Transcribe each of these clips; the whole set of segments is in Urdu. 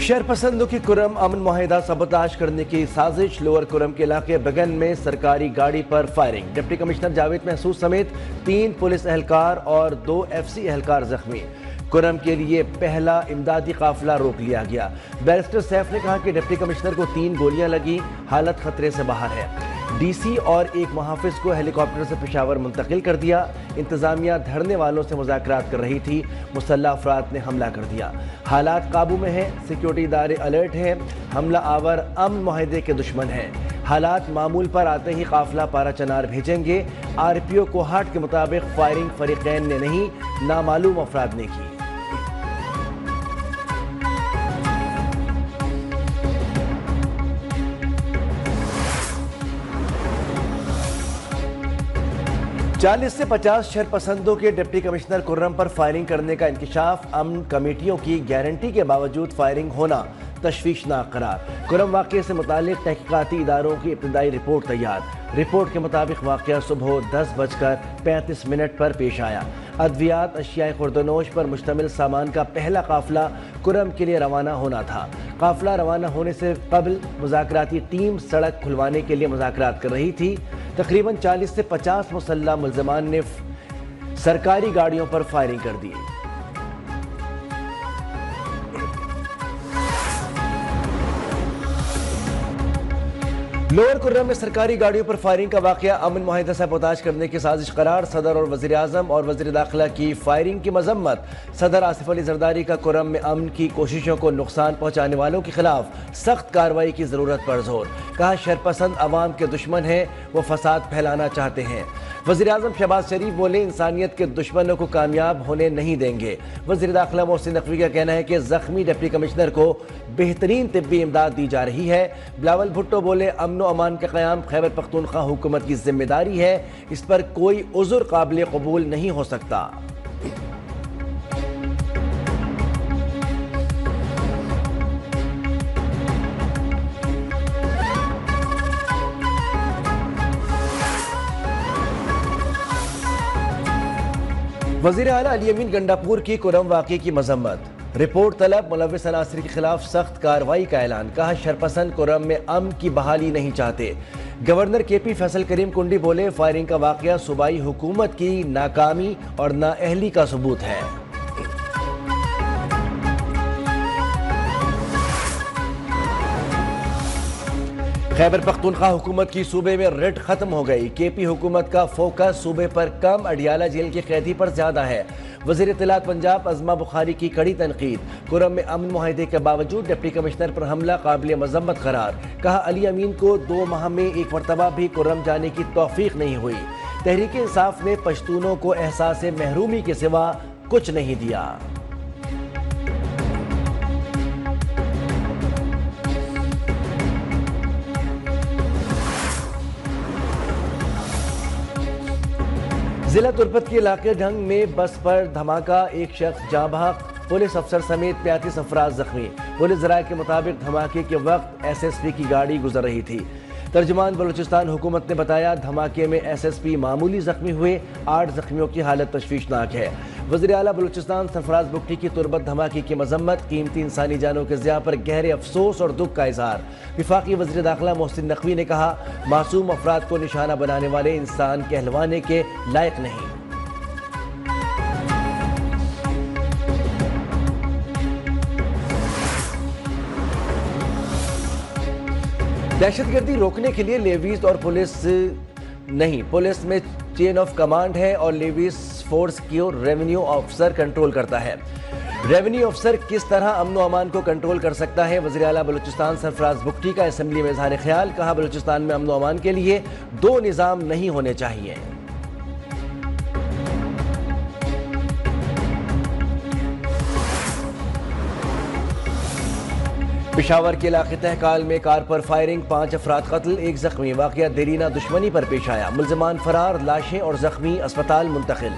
شہرپسندوں کی کرم امن معاہدہ سبوتاژ کرنے کی سازش، لوور کرم کے علاقے بگن میں سرکاری گاڑی پر firing, deputy commissioner Javed Mehsud سمیت 3 پولیس اہلکار اور 2 FC اہلکار زخمی۔ کرم کے لیے پہلا امدادی قافلہ روک لیا گیا۔ بیرسٹر سیف نے کہا کہ ڈپٹی کمشنر کو 3 گولیاں لگیں، حالت خطرے سے باہر ہے۔ DC اور ایک محافظ کو ہیلی کاپٹر سے پشاور منتقل کر دیا۔ انتظامیہ دھرنے والوں سے مذاکرات کر رہی تھی، مسلح افراد نے حملہ کر دیا۔ حالات قابو میں ہیں، سیکیورٹی ادارے الرٹ ہیں، حملہ آور امن معاہدے کے دشمن ہیں۔ حالات معمول پر آتے ہی قافلہ پارا چنار بھیجیں گے۔ RPO کوہاٹ کے مطابق فائرنگ فریقین نے نہیں، نامعلوم افراد نے کی۔ چالیس سے 50 شہرپسندوں کے ڈپٹی کمشنر کرم پر فائرنگ کرنے کا انکشاف، امن کمیٹیوں کی گارنٹی کے باوجود فائرنگ ہونا تشویشناک قرار۔ کرم واقعے سے متعلق تحقیقاتی اداروں کی ابتدائی رپورٹ تیار۔ رپورٹ کے مطابق واقعہ صبح 10:35 پر پیش آیا۔ ادویات، اشیاء خوردونوش پر مشتمل سامان کا پہلا قافلہ کرم کے لیے روانہ ہونا تھا۔ قافلہ روانہ ہونے سے قبل مذاکراتی ٹیم سڑک کھلوانے کے لیے مذاکرات کر رہی تھی۔ تقریباً 40 سے 50 مسلح ملزمان نے سرکاری گاڑیوں پر فائرنگ کر دی۔ لوور کرم میں سرکاری گاڑیوں پر فائرنگ کا واقعہ امن معاہدہ سبوتاژ کرنے کی سازش قرار۔ صدر اور وزیر اعظم اور وزیر داخلہ کی فائرنگ کی مذمت۔ صدر آصف علی زرداری کا کرم میں امن کی کوششوں کو نقصان پہنچانے والوں کے خلاف سخت کارروائی کی ضرورت پر زور۔ کہا شہرپسند عوام کے دشمن ہیں، وہ فساد پھیلانا چاہتے ہیں۔ وزیر اعظم شہباز شریف بولے انسانیت کے دشمنوں کو کامیاب ہونے نہیں دیں گے۔ وزیر داخلہ محسن نقوی کا کہنا ہے کہ زخمی ڈپٹی کمشنر کو بہترین طبی امداد دی جا رہی ہے۔ بلاول بھٹو بولے امن و امان کا قیام خیبر پختونخوا حکومت کی ذمہ داری ہے، اس پر کوئی عذر قابل قبول نہیں ہو سکتا۔ وزیر اعلیٰ علی امین گنڈاپور کی کرم واقعے کی مذمت۔ رپورٹ طلب، ملوث عناصر کے خلاف سخت کارروائی کا اعلان۔ کہا شہرپسند کرم میں امن کی بحالی نہیں چاہتے۔ گورنر KP فیصل کریم کنڈی بولے فائرنگ کا واقعہ صوبائی حکومت کی ناکامی اور نااہلی کا ثبوت ہے۔ خیبر پختونخوا حکومت کی صوبے میں رٹ ختم ہو گئی۔ KP حکومت کا فوکس صوبے پر کم، اڈیالہ جیل کے قیدی پر زیادہ ہے۔ وزیر اطلاعات پنجاب عظمہ بخاری کی کڑی تنقید۔ کرم میں امن معاہدے کے باوجود ڈپٹی کمشنر پر حملہ قابل مذمت قرار۔ کہا علی امین کو 2 ماہ میں ایک مرتبہ بھی کرم جانے کی توفیق نہیں ہوئی۔ تحریک انصاف نے پشتونوں کو احساس محرومی کے سوا کچھ نہیں دیا۔ ضلع تربت کے علاقے ڈھنگ میں بس پر دھماکہ، ایک شخص جاں بحق، پولیس افسر سمیت 35 افراد زخمی۔ پولیس ذرائع کے مطابق دھماکے کے وقت SSP کی گاڑی گزر رہی تھی۔ ترجمان بلوچستان حکومت نے بتایا دھماکے میں SSP معمولی زخمی ہوئے، 8 زخمیوں کی حالت تشویشناک ہے۔ وزیر اعلیٰ بلوچستان سرفراز بگٹی کی تربت دھماکے کی مذمت، قیمتی انسانی جانوں کے ضیاع پر گہرے افسوس اور دکھ کا اظہار۔ وفاقی وزیر داخلہ محسن نقوی نے کہا معصوم افراد کو نشانہ بنانے والے انسان کہلوانے کے لائق نہیں۔ دہشت گردی روکنے کے لیے لیویز اور پولیس نہیں، پولیس میں چین آف کمانڈ ہے اور لیویز فورس کو ریونیو افسر کنٹرول کرتا ہے۔ ریونیو افسر کس طرح امن و امان کو کنٹرول کر سکتا ہے؟ وزیر اعلیٰ بلوچستان سرفراز بگٹی کا اسمبلی میں اظہار خیال۔ کہا بلوچستان میں امن و امان کے لیے 2 نظام نہیں ہونے چاہیے۔ پشاور کے علاقے تہکال میں کار پر فائرنگ، 5 افراد قتل، 1 زخمی۔ واقعہ دیرینہ دشمنی پر پیش آیا۔ ملزمان فرار، لاشیں اور زخمی اسپتال منتقل۔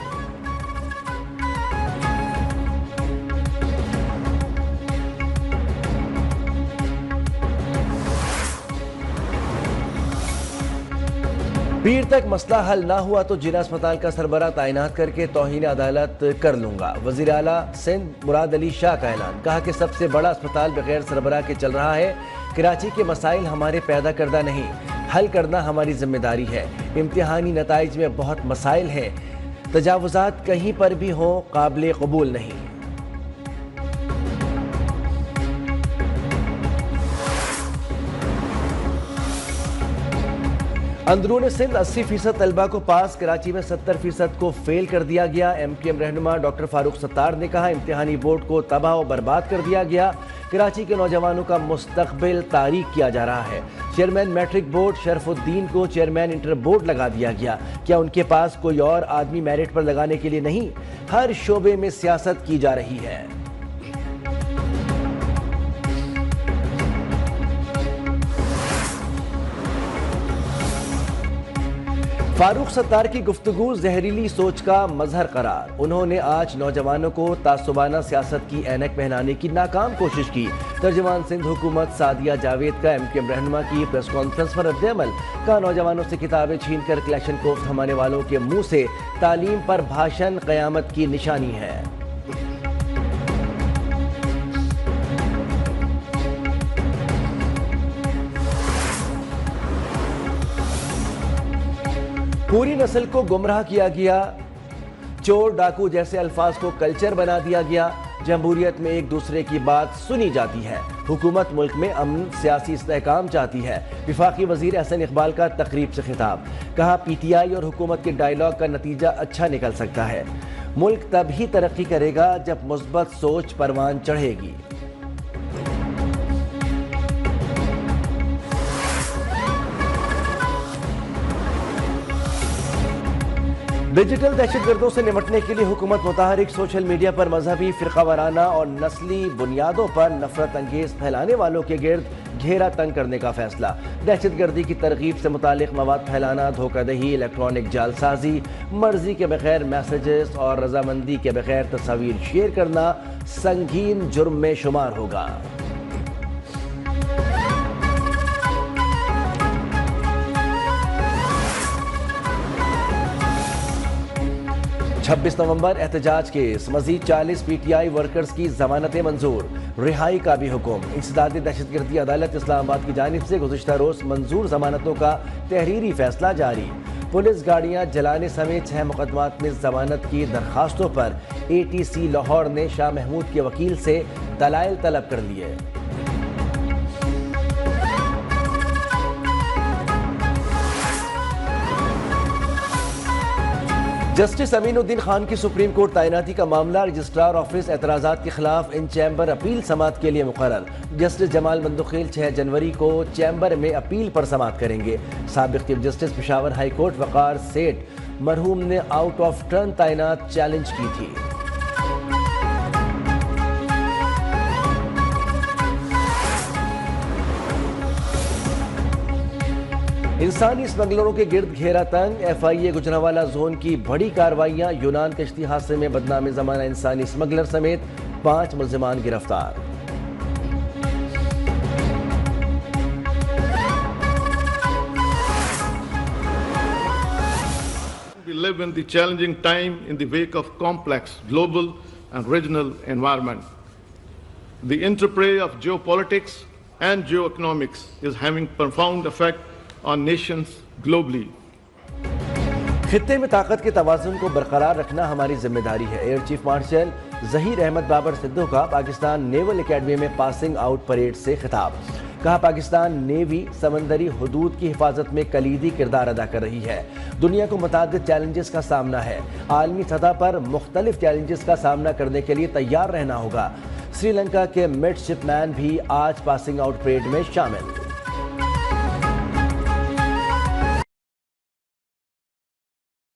پیر تک مسئلہ حل نہ ہوا تو جنا اسپتال کا سربراہ تعینات کر کے توہین عدالت کر لوں گا، وزیر اعلیٰ سندھ مراد علی شاہ کا اعلان۔ کہا کہ سب سے بڑا اسپتال بغیر سربراہ کے چل رہا ہے، کراچی کے مسائل ہمارے پیدا کردہ نہیں، حل کرنا ہماری ذمہ داری ہے۔ امتحانی نتائج میں بہت مسائل ہیں، تجاوزات کہیں پر بھی ہوں قابل قبول نہیں۔ اندرون سندھ 80% طلبہ کو پاس، کراچی میں 70% کو فیل کر دیا گیا۔ ایم کیو ایم رہنما ڈاکٹر فاروق ستار نے کہا امتحانی بورڈ کو تباہ و برباد کر دیا گیا، کراچی کے نوجوانوں کا مستقبل تاریک کیا جا رہا ہے۔ چیئرمین میٹرک بورڈ شرف الدین کو چیئرمین انٹر بورڈ لگا دیا گیا، کیا ان کے پاس کوئی اور آدمی میرٹ پر لگانے کے لیے نہیں؟ ہر شعبے میں سیاست کی جا رہی ہے۔ فاروق ستار کی گفتگو زہریلی سوچ کا مظہر قرار۔ انہوں نے آج نوجوانوں کو تعصبانہ سیاست کی اینک پہنانے کی ناکام کوشش کی۔ ترجمان سندھ حکومت سعدیہ جاوید کا ایم کیو ایم رہنما کی پریس کانفرنس پر رد عمل، کہا نوجوانوں سے کتابیں چھین کر کلیشن کوف تھمانے والوں کے منہ سے تعلیم پر بھاشن قیامت کی نشانی ہے۔ پوری نسل کو گمراہ کیا گیا، چور ڈاکو جیسے الفاظ کو کلچر بنا دیا گیا، جمہوریت میں ایک دوسرے کی بات سنی جاتی ہے، حکومت ملک میں امن سیاسی استحکام چاہتی ہے۔ وفاقی وزیر احسن اقبال کا تقریب سے خطاب، کہا پی ٹی آئی اور حکومت کے ڈائیلاگ کا نتیجہ اچھا نکل سکتا ہے، ملک تب ہی ترقی کرے گا جب مثبت سوچ پروان چڑھے گی۔ ڈیجیٹل دہشت گردوں سے نمٹنے کے لیے حکومت متحرک سوشل میڈیا پر مذہبی، فرقہ وارانہ اور نسلی بنیادوں پر نفرت انگیز پھیلانے والوں کے گرد گھیرا تنگ کرنے کا فیصلہ۔ دہشت گردی کی ترغیب سے متعلق مواد پھیلانا، دھوکہ دہی، الیکٹرانک جعلسازی، مرضی کے بغیر میسیجز اور رضامندی کے بغیر تصاویر شیئر کرنا سنگین جرم میں شمار ہوگا۔ 26 نومبر احتجاج کیس، مزید 40 پی ٹی آئی ورکرز کی ضمانتیں منظور، رہائی کا بھی حکم۔ انسداد دہشت گردی عدالت اسلام آباد کی جانب سے گزشتہ روز منظور ضمانتوں کا تحریری فیصلہ جاری۔ پولیس گاڑیاں جلانے سمیت 6 مقدمات میں ضمانت کی درخواستوں پر اے ٹی سی لاہور نے شاہ محمود کے وکیل سے دلائل طلب کر لیے۔ جسٹس امین الدین خان کی سپریم کورٹ تعیناتی کا معاملہ، رجسٹرار آفس اعتراضات کے خلاف ان چیمبر اپیل سماعت کے لیے مقرر۔ جسٹس جمال مندوخیل 6 جنوری کو چیمبر میں اپیل پر سماعت کریں گے۔ سابق chief justice Peshawar high court Waqar Seth مرحوم نے آؤٹ آف ٹرن تعینات چیلنج کی تھی۔ انسانی اسمگلروں کے گرد گھیرا تنگ، F I A Gujranwala zone کی بڑی کارروائیاں، یونان کشتی حادثے میں بدنام زمانہ انسانی اسمگلر سمیت 5 ملزمان گرفتار۔ We live in the challenging time in the wake of complex global and regional environment. The interplay of geopolitics and geoeconomics is having profound effect on nations globally. خطے میں طاقت کے توازن کو برقرار رکھنا ہماری ذمہ داری ہے۔ Air chief marshal Zaheer Ahmed Babar Sidhu کا پاکستان نیول اکیڈمی میں پاسنگ آؤٹ پریڈ سے خطاب، کہا پاکستان نیوی سمندری حدود کی حفاظت میں کلیدی کردار ادا کر رہی ہے۔ دنیا کو متعدد چیلنجز کا سامنا ہے، عالمی سطح پر مختلف چیلنجز کا سامنا کرنے کے لیے تیار رہنا ہوگا۔ سری لنکا کے مڈ شپ مین بھی آج پاسنگ آؤٹ پریڈ میں شامل۔